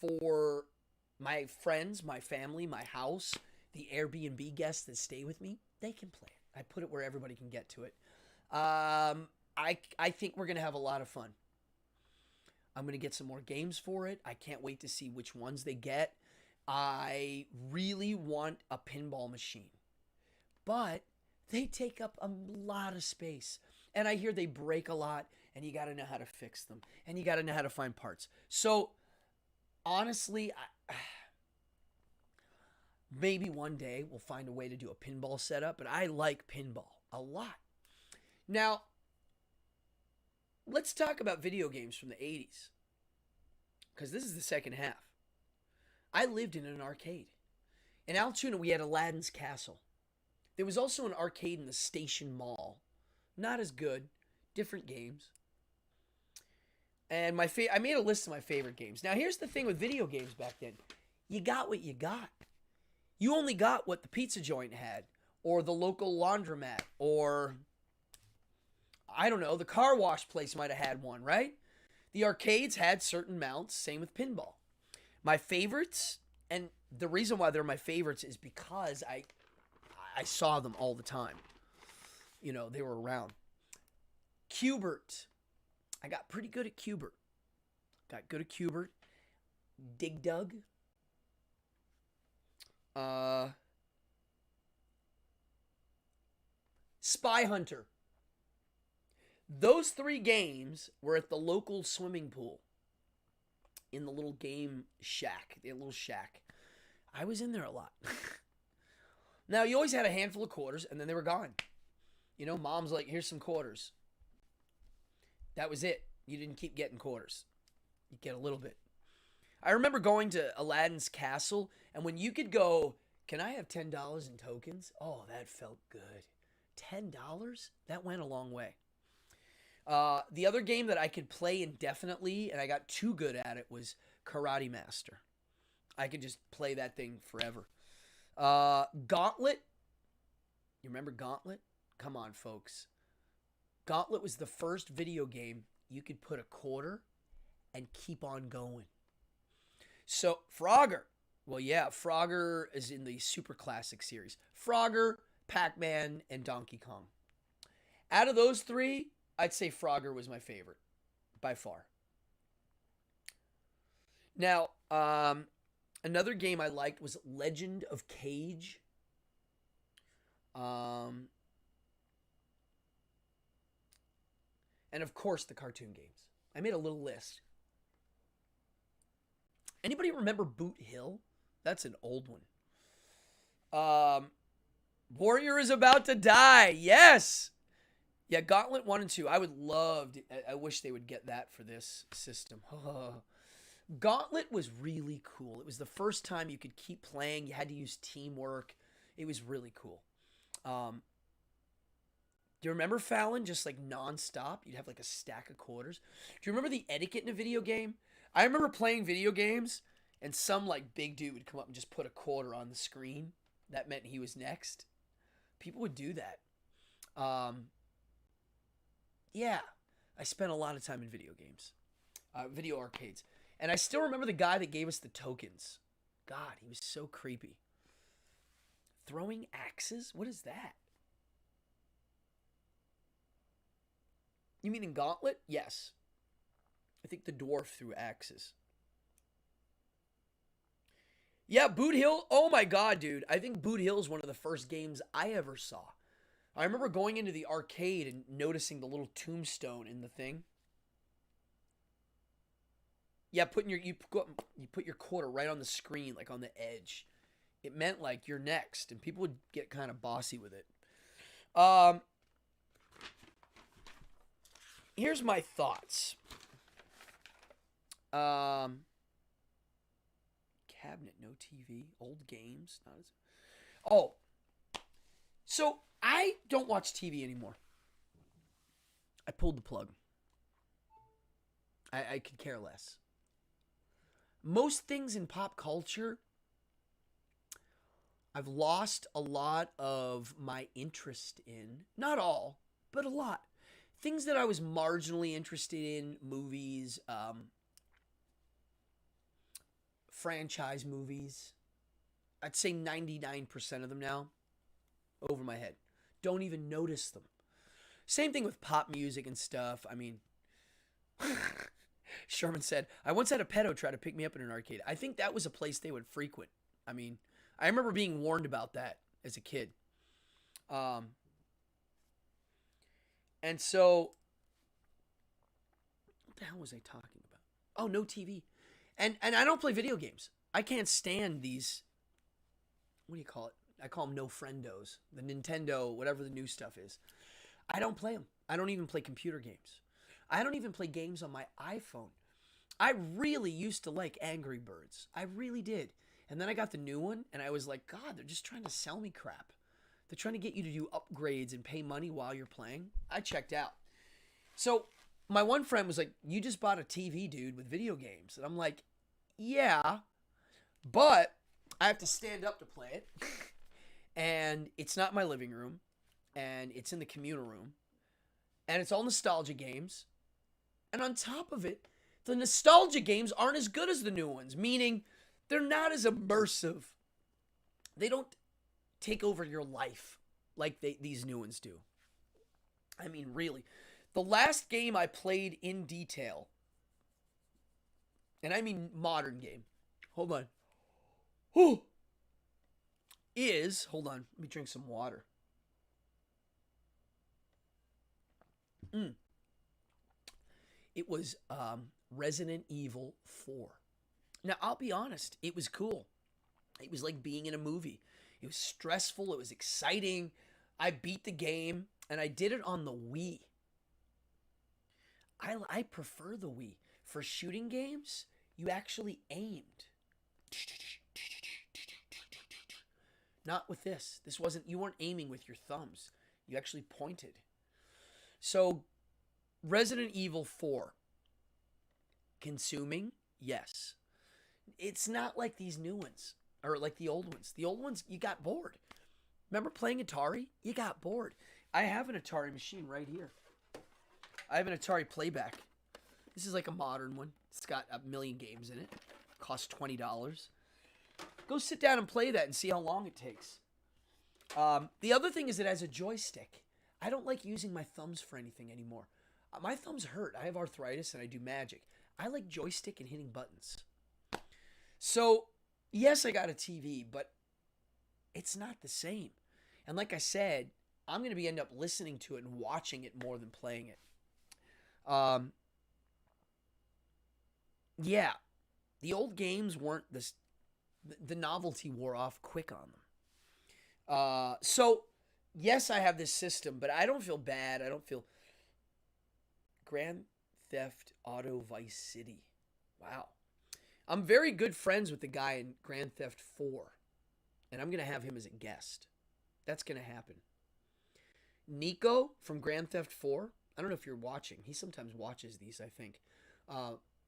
for my friends, my family, my house, the Airbnb guests that stay with me. They can play it. I put it where everybody can get to it. I think we're going to have a lot of fun. I'm going to get some more games for it. I can't wait to see which ones they get. I really want a pinball machine. But they take up a lot of space. And I hear they break a lot, and you got to know how to fix them. And you got to know how to find parts. So, honestly, maybe one day we'll find a way to do a pinball setup, but I like pinball a lot. Now, let's talk about video games from the 80s, because this is the second half. I lived in an arcade. In Altoona, we had Aladdin's Castle. There was also an arcade in the Station Mall. Not as good. Different games. And I made a list of my favorite games. Now, here's the thing with video games back then. You got what you got. You only got what the pizza joint had, or the local laundromat, or, I don't know, the car wash place might have had one, right? The arcades had certain mounts, same with pinball. My favorites, and the reason why they're my favorites is because I saw them all the time. You know, they were around. Q*bert. I got pretty good at Q*bert. Got good at Q*bert. Dig Dug. Spy Hunter. Those 3 games were at the local swimming pool. In the little game shack. The little shack. I was in there a lot. Now, you always had a handful of quarters, and then they were gone. You know, mom's like, here's some quarters. That was it. You didn't keep getting quarters. You get a little bit. I remember going to Aladdin's castle, and when you could go, can I have $10 in tokens? Oh, that felt good. $10? That went a long way. The other game that I could play indefinitely, and I got too good at it, was Karate Master. I could just play that thing forever. Gauntlet. You remember Gauntlet? Come on, folks. Gauntlet was the first video game you could put a quarter and keep on going. So, Frogger. Well, yeah, Frogger is in the Super Classic series. Frogger, Pac-Man, and Donkey Kong. Out of those three, I'd say Frogger was my favorite, by far. Now, another game I liked was Legend of Cage. And of course, the cartoon games. I made a little list. Anybody remember Boot Hill? That's an old one. Warrior is about to die. Yes. Yeah, Gauntlet 1 and 2. I would love to, I wish they would get that for this system. Gauntlet was really cool. It was the first time you could keep playing. You had to use teamwork. It was really cool. Do you remember, Fallon? Just like nonstop. You'd have like a stack of quarters. Do you remember the etiquette in a video game? I remember playing video games and some like big dude would come up and just put a quarter on the screen. That meant he was next. People would do that. Yeah, I spent a lot of time in video games, video arcades. And I still remember the guy that gave us the tokens. God, he was so creepy. Throwing axes? What is that? You mean in Gauntlet? Yes. I think the dwarf threw axes. Yeah, Boot Hill. Oh my God, dude. I think Boot Hill is one of the first games I ever saw. I remember going into the arcade and noticing the little tombstone in the thing. Yeah, you put your quarter right on the screen, like on the edge. It meant like you're next, and people would get kind of bossy with it. Here's my thoughts. Cabinet, no TV, old games. Oh, so I don't watch TV anymore. I pulled the plug. I could care less. Most things in pop culture, I've lost a lot of my interest in. Not all, but a lot. Things that I was marginally interested in, movies, franchise movies. I'd say 99% of them now, over my head. Don't even notice them. Same thing with pop music and stuff. I mean, Sherman said, I once had a pedo try to pick me up in an arcade. I think that was a place they would frequent. I mean, I remember being warned about that as a kid. And so, what the hell was I talking about? Oh, no TV. And I don't play video games. I can't stand these, what do you call it? I call them no friendos. The Nintendo, whatever the new stuff is. I don't play them. I don't even play computer games. I don't even play games on my iPhone. I really used to like Angry Birds. I really did. And then I got the new one, and I was like, God, they're just trying to sell me crap. They're trying to get you to do upgrades and pay money while you're playing. I checked out. So my one friend was like, you just bought a TV, dude, with video games. And I'm like, yeah, but I have to stand up to play it. And it's not my living room. And it's in the communal room. And it's all nostalgia games. And on top of it, the nostalgia games aren't as good as the new ones. Meaning, they're not as immersive. They don't take over your life like these new ones do. I mean, really. The last game I played in detail, and I mean modern game, hold on, hold on, let me drink some water. It was Resident Evil 4. Now, I'll be honest, it was cool. It was like being in a movie. It was stressful. It was exciting. I beat the game. And I did it on the Wii. I prefer the Wii. For shooting games, you actually aimed. Not with this. This wasn't, you weren't aiming with your thumbs. You actually pointed. So, Resident Evil 4. Consuming? Yes. It's not like these new ones. Or like the old ones. The old ones, you got bored. Remember playing Atari? You got bored. I have an Atari machine right here. I have an Atari Playback. This is like a modern one. It's got a million games in it. Costs $20. Go sit down and play that and see how long it takes. The other thing is it has a joystick. I don't like using my thumbs for anything anymore. My thumbs hurt. I have arthritis and I do magic. I like joystick and hitting buttons. So, yes, I got a TV, but it's not the same. And like I said, I'm going to end up listening to it and watching it more than playing it. Yeah, the old games weren't this. The novelty wore off quick on them. So, yes, I have this system, but I don't feel bad. I don't feel... Grand Theft Auto Vice City. Wow. I'm very good friends with the guy in Grand Theft 4. And I'm going to have him as a guest. That's going to happen. Nico from Grand Theft 4. I don't know if you're watching. He sometimes watches these, I think.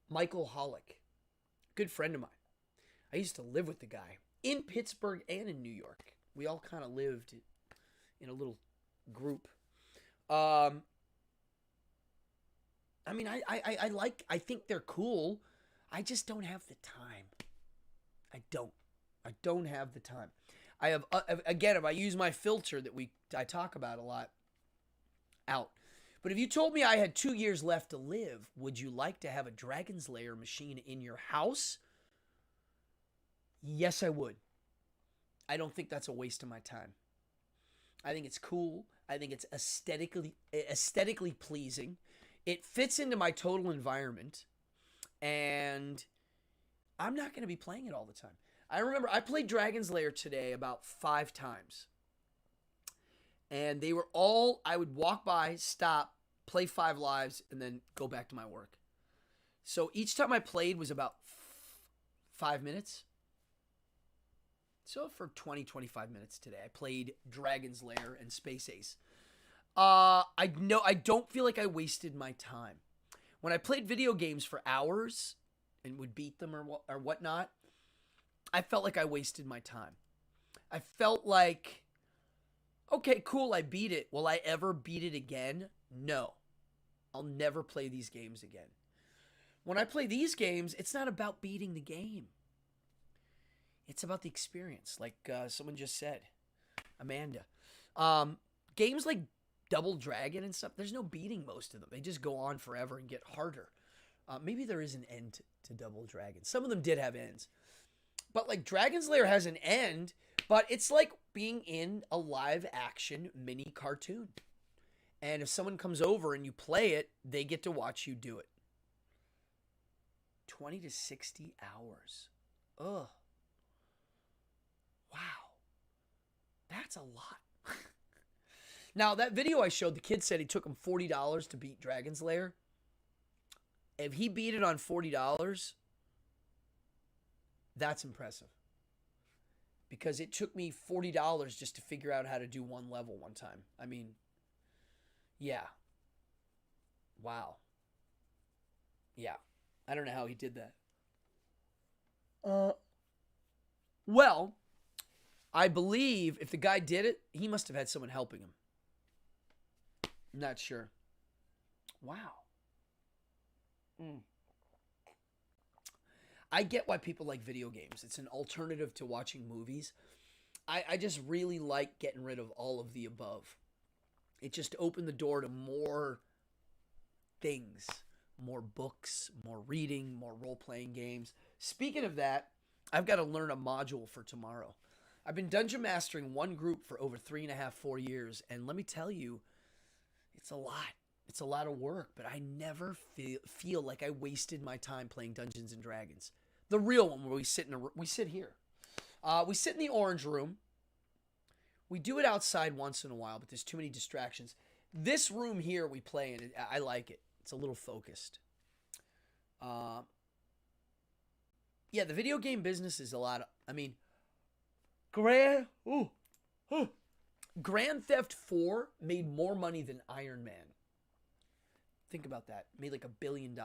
Michael Hollick. Good friend of mine. I used to live with the guy in Pittsburgh and in New York. We all kind of lived in a little group. I mean, I think they're cool. I just don't have the time. I don't have the time. I have, again, if I use my filter that I talk about a lot, out. But if you told me I had 2 years left to live, would you like to have a Dragon's Lair machine in your house? Yes, I would. I don't think that's a waste of my time. I think it's cool. I think it's aesthetically pleasing. It fits into my total environment. And I'm not going to be playing it all the time. I remember I played Dragon's Lair today about 5 times. And they were all, I would walk by, stop, play 5 lives, and then go back to my work. So each time I played was about 5 minutes. So for 20, 25 minutes today, I played Dragon's Lair and Space Ace. I don't feel like I wasted my time. When I played video games for hours and would beat them or whatnot, I felt like I wasted my time. I felt like, okay, cool, I beat it. Will I ever beat it again? No. I'll never play these games again. When I play these games, it's not about beating the game. It's about the experience, like someone just said. Amanda. Games like Double Dragon and stuff, there's no beating most of them. They just go on forever and get harder. Maybe there is an end to Double Dragon. Some of them did have ends. But like Dragon's Lair has an end, but it's like being in a live action mini cartoon. And if someone comes over and you play it, they get to watch you do it. 20 to 60 hours. Ugh. Wow. That's a lot. Now, that video I showed, the kid said he took him $40 to beat Dragon's Lair. If he beat it on $40, that's impressive. Because it took me $40 just to figure out how to do one level one time. I mean, yeah. Wow. Yeah. I don't know how he did that. Well, I believe if the guy did it, he must have had someone helping him. I'm not sure. Wow. I get why people like video games. It's an alternative to watching movies. I just really like getting rid of all of the above. It just opened the door to more things. More books, more reading, more role-playing games. Speaking of that, I've got to learn a module for tomorrow. I've been dungeon mastering one group for over 3.5, 4 years, and let me tell you, it's a lot. It's a lot of work, but I never feel like I wasted my time playing Dungeons and Dragons. The real one where we sit here. We sit in the orange room. We do it outside once in a while, but there's too many distractions. This room here we play in, I like it. It's a little focused. Yeah, the video game business is a lot of, I mean, Grand Theft 4 made more money than Iron Man. Think about that. Made like $1 billion.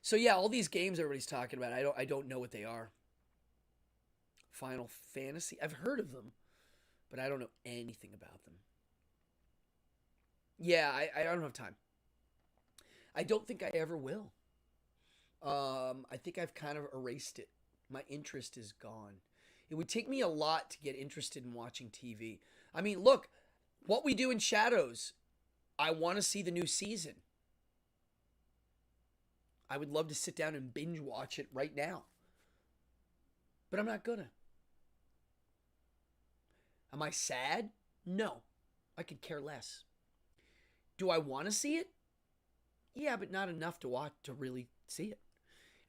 So yeah, all these games everybody's talking about, I don't know what they are. Final Fantasy, I've heard of them, but I don't know anything about them. Yeah, I don't have time. I don't think I ever will. I think I've kind of erased it. My interest is gone. It would take me a lot to get interested in watching TV. I mean, look, What We Do in Shadows. I want to see the new season. I would love to sit down and binge watch it right now. But I'm not gonna. Am I sad? No. I could care less. Do I want to see it? Yeah, but not enough to really see it.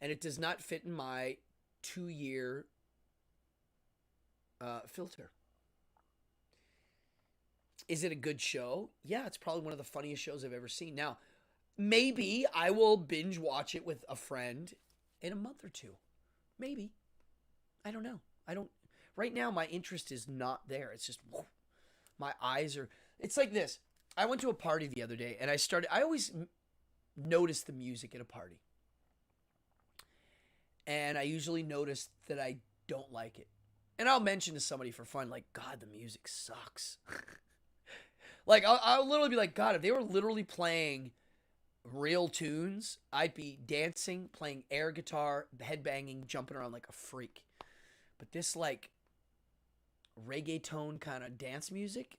And it does not fit in my 2-year filter. Is it a good show? Yeah, it's probably one of the funniest shows I've ever seen. Now, maybe I will binge watch it with a friend in a month or two. Maybe. I don't know. Right now, my interest is not there. It's just, my eyes are, it's like this. I went to a party the other day and I always notice the music at a party. And I usually notice that I don't like it. And I'll mention to somebody for fun, like, God, the music sucks. Like, I'll literally be like, God, if they were literally playing real tunes, I'd be dancing, playing air guitar, headbanging, jumping around like a freak. But this, like, reggaeton kind of dance music,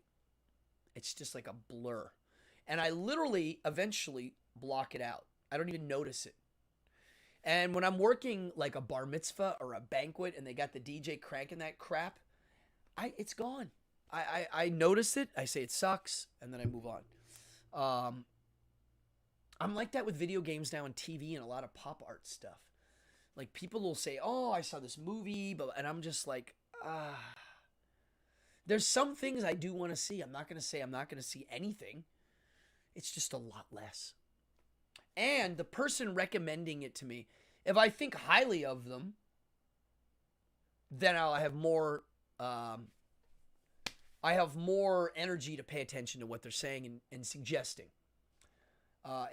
it's just like a blur. And I literally eventually block it out. I don't even notice it. And when I'm working like a bar mitzvah or a banquet and they got the DJ cranking that crap, it's gone. I notice it, I say it sucks, and then I move on. I'm like that with video games now and TV and a lot of pop art stuff. Like, people will say, oh, I saw this movie, and I'm just like, There's some things I do want to see. I'm not going to say I'm not going to see anything. It's just a lot less. And the person recommending it to me, if I think highly of them, then I'll have more energy to pay attention to what they're saying and suggesting.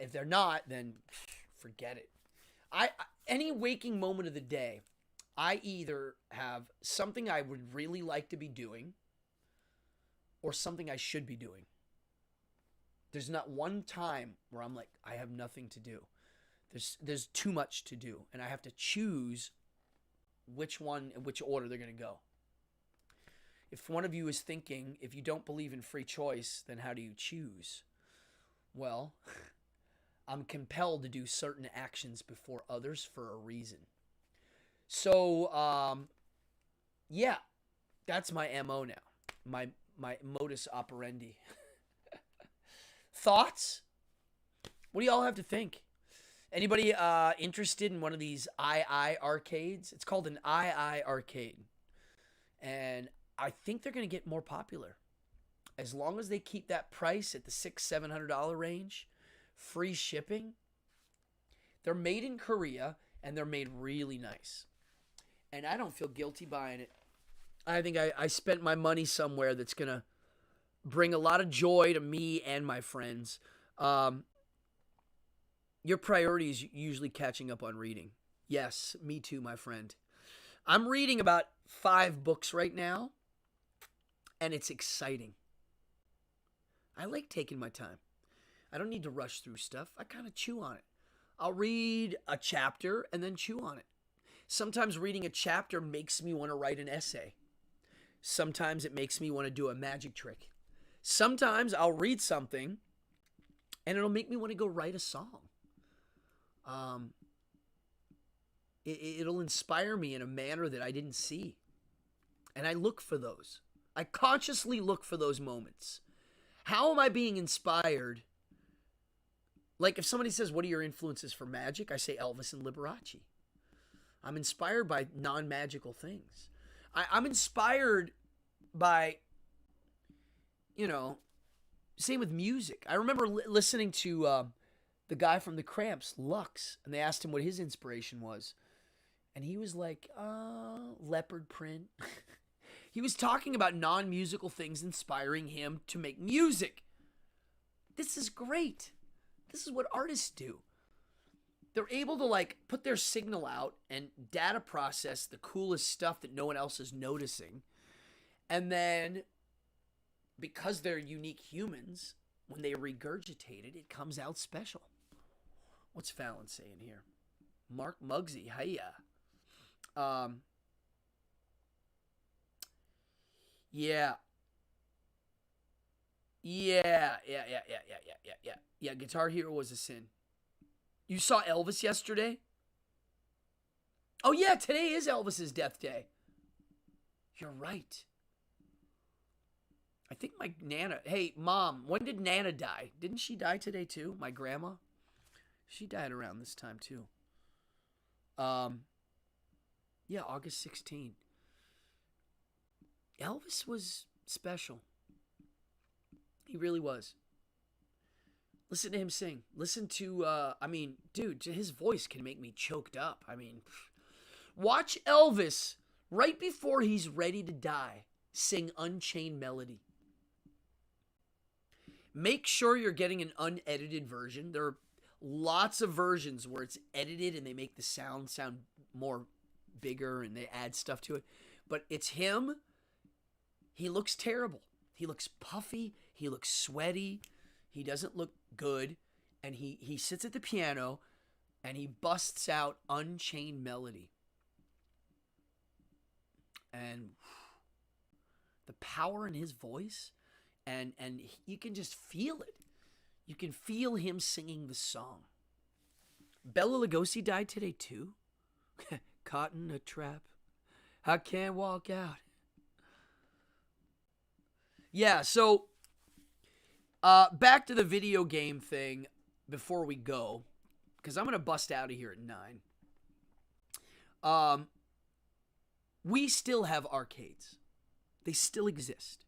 If they're not, then forget it. Any waking moment of the day, I either have something I would really like to be doing or something I should be doing. There's not one time where I'm like, I have nothing to do. There's too much to do, and I have to choose which one and which order they're going to go. If one of you is thinking, if you don't believe in free choice, then how do you choose? Well, I'm compelled to do certain actions before others for a reason. So, yeah, that's my MO now. My modus operandi. Thoughts? What do y'all have to think? Anybody interested in one of these II arcades? It's called an II arcade. And I think they're going to get more popular. As long as they keep that price at the $600-700 range, free shipping. They're made in Korea, and they're made really nice. And I don't feel guilty buying it. I think I spent my money somewhere that's going to bring a lot of joy to me and my friends. Your priority is usually catching up on reading. Yes, me too, my friend. I'm reading about 5 books right now, and it's exciting. I like taking my time. I don't need to rush through stuff. I kind of chew on it. I'll read a chapter and then chew on it. Sometimes reading a chapter makes me want to write an essay. Sometimes it makes me want to do a magic trick. Sometimes I'll read something and it'll make me want to go write a song. It'll inspire me in a manner that I didn't see. And I look for those. I consciously look for those moments. How am I being inspired? Like if somebody says, what are your influences for magic? I say Elvis and Liberace. I'm inspired by non-magical things. I'm inspired by, same with music. I remember listening to the guy from the Cramps, Lux, and they asked him what his inspiration was. And he was like, leopard print. He was talking about non-musical things inspiring him to make music. This is great. This is what artists do. They're able to put their signal out and data process the coolest stuff that no one else is noticing. And then because they're unique humans, when they regurgitate it, it comes out special. What's Fallon saying here? Mark Muggsy, hiya. Yeah. Yeah, Guitar Hero was a sin. You saw Elvis yesterday? Oh yeah, today is Elvis's death day. You're right. I think my Nana... Hey, Mom, when did Nana die? Didn't she die today too? My grandma? She died around this time too. Yeah, August 16th. Elvis was special. He really was. Listen to him sing. Listen to, dude, his voice can make me choked up. Watch Elvis right before he's ready to die sing Unchained Melody. Make sure you're getting an unedited version. There are lots of versions where it's edited and they make the sound more bigger and they add stuff to it. But it's him. He looks terrible. He looks puffy. He looks sweaty. He doesn't look good. And he sits at the piano and he busts out Unchained Melody. And the power in his voice, and you can just feel it. You can feel him singing the song. Bela Lugosi died today too. Caught in a trap. I can't walk out. Yeah, so back to the video game thing before we go, because I'm going to bust out of here at 9. We still have arcades. They still exist.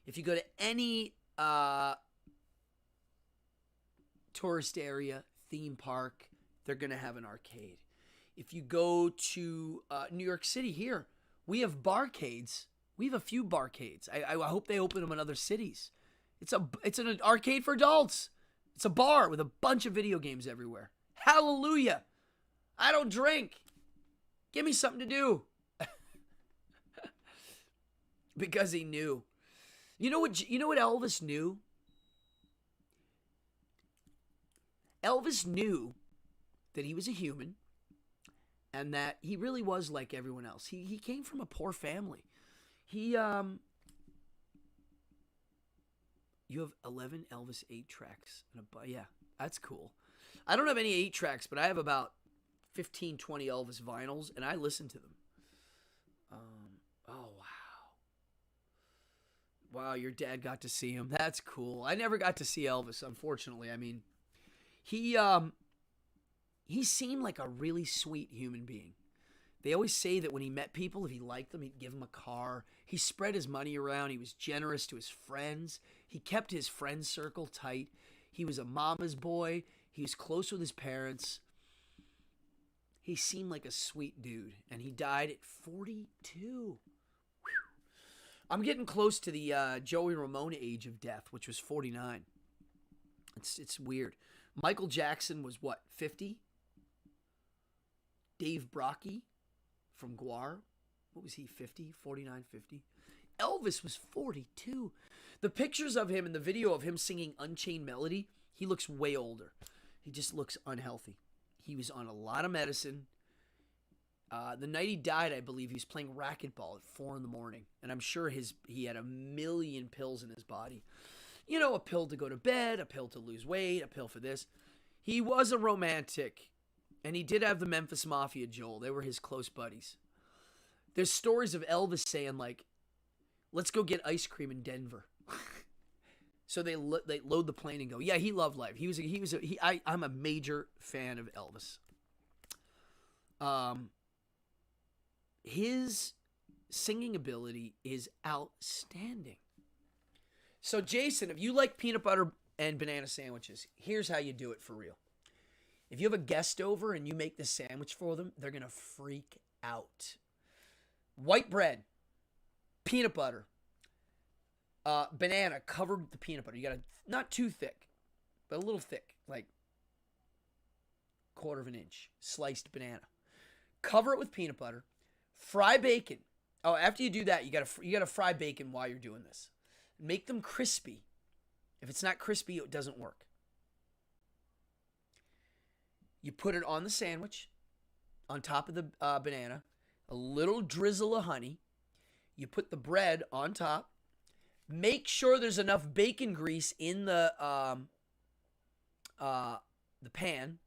If you go to any tourist area, theme park, they're going to have an arcade. If you go to New York City here, we have barcades. We have a few barcades. I hope they open them in other cities. It's an arcade for adults. It's a bar with a bunch of video games everywhere. Hallelujah. I don't drink. Give me something to do. Because he knew. You know what Elvis knew? Elvis knew that he was a human and that he really was like everyone else. He came from a poor family. You have 11 Elvis 8 tracks. Yeah, that's cool. I don't have any 8 tracks, but I have about 15, 20 Elvis vinyls, and I listen to them. Oh, wow. Wow, your dad got to see him. That's cool. I never got to see Elvis, unfortunately. He seemed like a really sweet human being. They always say that when he met people, if he liked them, he'd give them a car. He spread his money around. He was generous to his friends. He kept his friend circle tight. He was a mama's boy. He was close with his parents. He seemed like a sweet dude, and he died at 42. Whew. I'm getting close to the Joey Ramone age of death, which was 49. It's weird. Michael Jackson was what, 50? Dave Brockie from Guar, what was he, 50? 49, 50? Elvis was 42. The pictures of him and the video of him singing Unchained Melody, he looks way older. He just looks unhealthy. He was on a lot of medicine. The night he died, I believe, he was playing racquetball at 4 in the morning. And I'm sure he had a million pills in his body. You know, a pill to go to bed, a pill to lose weight, a pill for this. He was a romantic. And he did have the Memphis Mafia, Joel. They were his close buddies. There's stories of Elvis saying, let's go get ice cream in Denver. So they load the plane and go. Yeah, he loved life. I'm a major fan of Elvis. His singing ability is outstanding. So, Jason, if you like peanut butter and banana sandwiches, here's how you do it for real. If you have a guest over and you make the sandwich for them, they're going to freak out. White bread, peanut butter, banana covered with the peanut butter. You got to, not too thick, but a little thick, like 1/4 of an inch, sliced banana. Cover it with peanut butter. Fry bacon. Oh, after you do that, you gotta fry bacon while you're doing this. Make them crispy. If it's not crispy, it doesn't work. You put it on the sandwich, on top of the banana, a little drizzle of honey. You put the bread on top. Make sure there's enough bacon grease in the pan.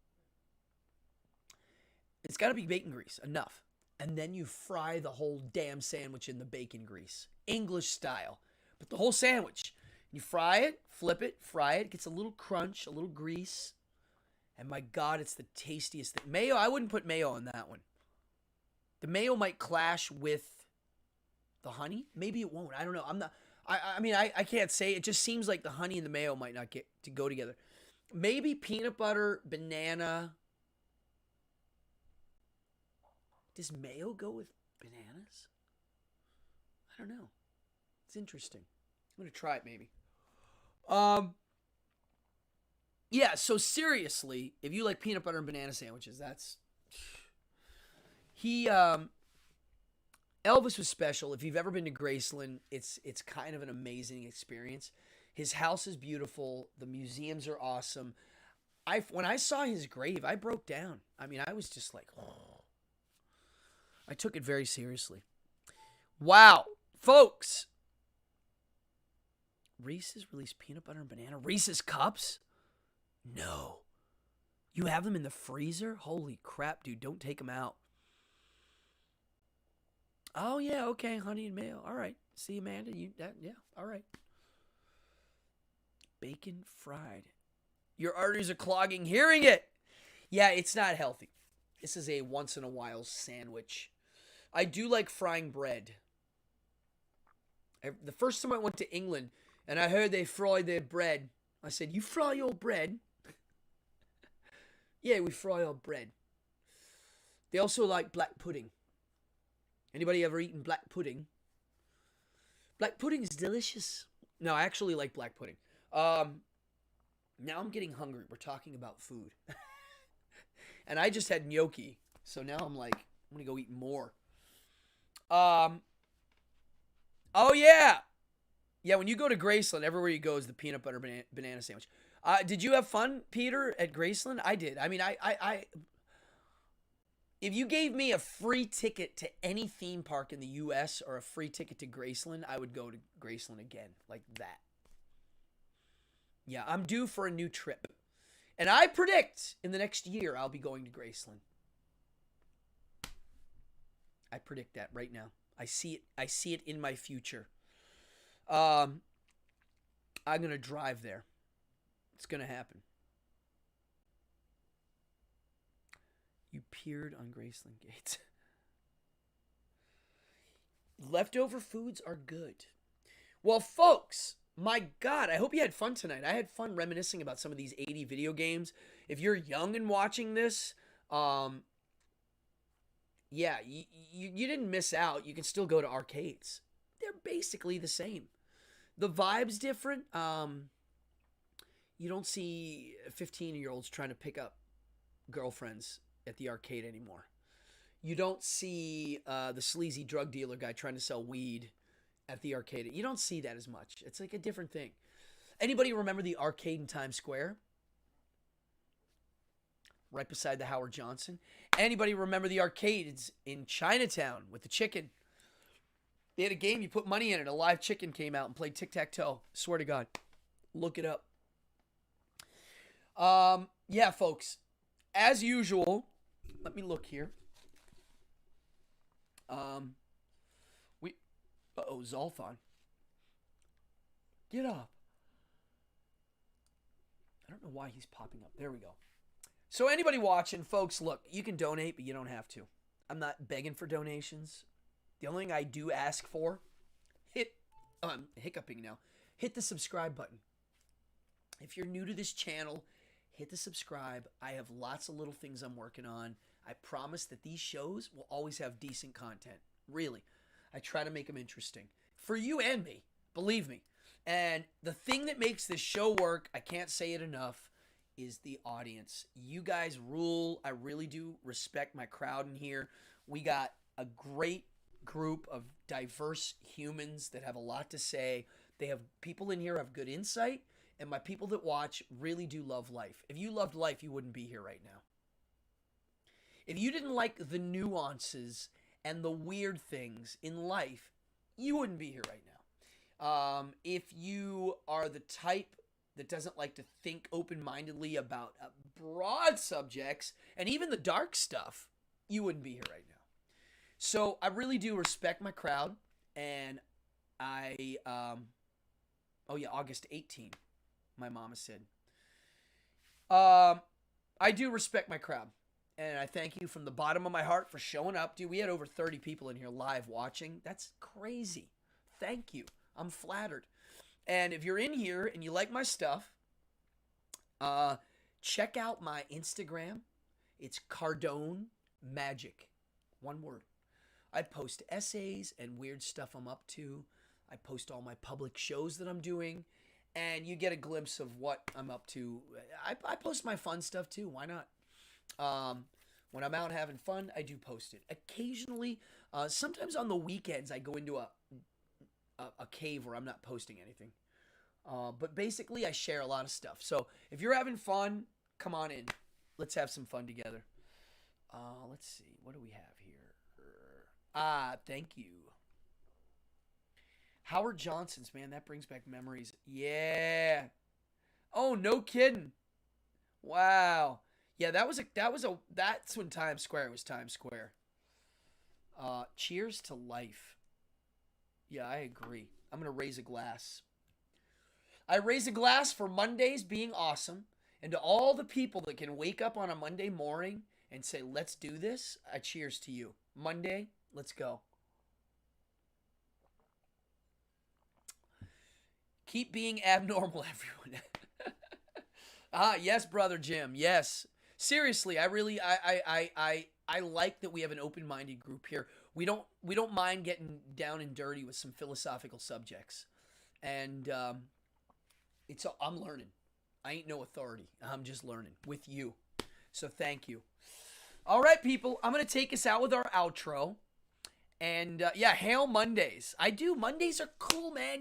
It's got to be bacon grease, enough. And then you fry the whole damn sandwich in the bacon grease. English style. But the whole sandwich. You fry it, flip it, fry it. Gets a little crunch, a little grease. And my God, it's the tastiest thing. Mayo, I wouldn't put mayo on that one. The mayo might clash with the honey. Maybe it won't. I don't know. I can't say. It just seems like the honey and the mayo might not get to go together. Maybe peanut butter, banana. Does mayo go with bananas? I don't know. It's interesting. I'm going to try it maybe. Yeah, so seriously, if you like peanut butter and banana sandwiches, that's... Elvis was special. If you've ever been to Graceland, it's kind of an amazing experience. His house is beautiful. The museums are awesome. When I saw his grave, I broke down. I mean, I was just like, oh. I took it very seriously. Wow. Folks. Reese's released peanut butter and banana. Reese's Cups? No. You have them in the freezer? Holy crap, dude. Don't take them out. Oh, yeah. Okay. Honey and mayo. All right. See, Amanda? Yeah. All right. Bacon fried. Your arteries are clogging hearing it. Yeah, it's not healthy. This is a once in a while sandwich. I do like frying bread. The first time I went to England and I heard they fry their bread, I said, "You fry your bread?" Yeah, we fry our bread. They also like black pudding. Anybody ever eaten black pudding? Black pudding is delicious. No, I actually like black pudding. Now I'm getting hungry. We're talking about food. And I just had gnocchi. So now I'm like, I'm going to go eat more. Oh, yeah. Yeah, when you go to Graceland, everywhere you go is the peanut butter banana sandwich. Did you have fun, Peter, at Graceland? I did. I mean, if you gave me a free ticket to any theme park in the U.S. or a free ticket to Graceland, I would go to Graceland again, like that. Yeah, I'm due for a new trip. And I predict in the next year I'll be going to Graceland. I predict that right now. I see it in my future. I'm going to drive there. It's going to happen. You peered on Graceland Gates. Leftover foods are good. Well, folks, my God, I hope you had fun tonight. I had fun reminiscing about some of these 80 video games. If you're young and watching this, yeah, you didn't miss out. You can still go to arcades. They're basically the same. The vibe's different. You don't see 15-year-olds trying to pick up girlfriends at the arcade anymore. You don't see the sleazy drug dealer guy trying to sell weed at the arcade. You don't see that as much. It's like a different thing. Anybody remember the arcade in Times Square? Right beside the Howard Johnson. Anybody remember the arcades in Chinatown with the chicken? They had a game, you put money in it. A live chicken came out and played tic-tac-toe. Swear to God. Look it up. Yeah, folks. As usual, let me look here. Uh-oh, Zolfon. Get up. I don't know why he's popping up. There we go. So anybody watching, folks, look, you can donate, but you don't have to. I'm not begging for donations. The only thing I do ask for, I'm hiccuping now, hit the subscribe button. If you're new to this channel, hit the subscribe. I have lots of little things I'm working on. I promise that these shows will always have decent content. Really. I try to make them interesting. For you and me. Believe me. And the thing that makes this show work, I can't say it enough, is the audience. You guys rule. I really do respect my crowd in here. We got a great group of diverse humans that have a lot to say. They have people in here who have good insight. And my people that watch really do love life. If you loved life, you wouldn't be here right now. If you didn't like the nuances and the weird things in life, you wouldn't be here right now. If you are the type that doesn't like to think open-mindedly about broad subjects and even the dark stuff, you wouldn't be here right now. So I really do respect my crowd. And August 18th. My mama said. I do respect my crowd. And I thank you from the bottom of my heart for showing up. Dude, we had over 30 people in here live watching. That's crazy. Thank you. I'm flattered. And if you're in here and you like my stuff, check out my Instagram. It's Cardone Magic. One word. I post essays and weird stuff I'm up to. I post all my public shows that I'm doing. And you get a glimpse of what I'm up to. I post my fun stuff too. Why not? When I'm out having fun, I do post it. Occasionally, sometimes on the weekends, I go into a cave where I'm not posting anything. But basically, I share a lot of stuff. So if you're having fun, come on in. Let's have some fun together. Let's see. What do we have here? Thank you. Howard Johnson's, man, that brings back memories. Yeah. Oh, no kidding. Wow. Yeah, that's when Times Square was Times Square. Cheers to life. Yeah, I agree. I'm going to raise a glass. I raise a glass for Mondays being awesome. And to all the people that can wake up on a Monday morning and say, let's do this, I cheers to you. Monday, let's go. Keep being abnormal, everyone. Yes, brother Jim. Yes. Seriously, I like that we have an open-minded group here. We don't mind getting down and dirty with some philosophical subjects. And I'm learning. I ain't no authority. I'm just learning with you. So thank you. All right, people. I'm going to take us out with our outro. And hail Mondays. I do. Mondays are cool, man.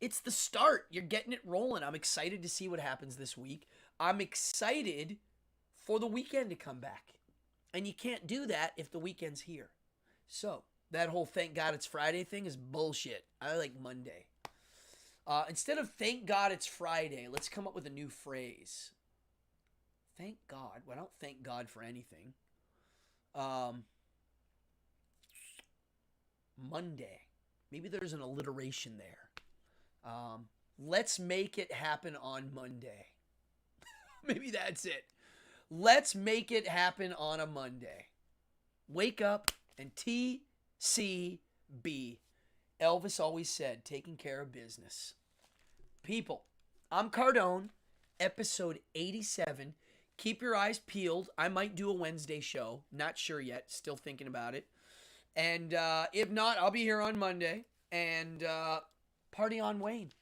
It's the start. You're getting it rolling. I'm excited to see what happens this week. I'm excited for the weekend to come back. And you can't do that if the weekend's here. So, that whole thank God it's Friday thing is bullshit. I like Monday. Instead of thank God it's Friday, let's come up with a new phrase. Thank God. Well, I don't thank God for anything. Monday. Maybe there's an alliteration there. Let's make it happen on Monday. Maybe that's it. Let's make it happen on a Monday. Wake up and TCB. Elvis always said, taking care of business. People, I'm Cardone, episode 87. Keep your eyes peeled. I might do a Wednesday show. Not sure yet. Still thinking about it. And if not, I'll be here on Monday. And party on, Wayne.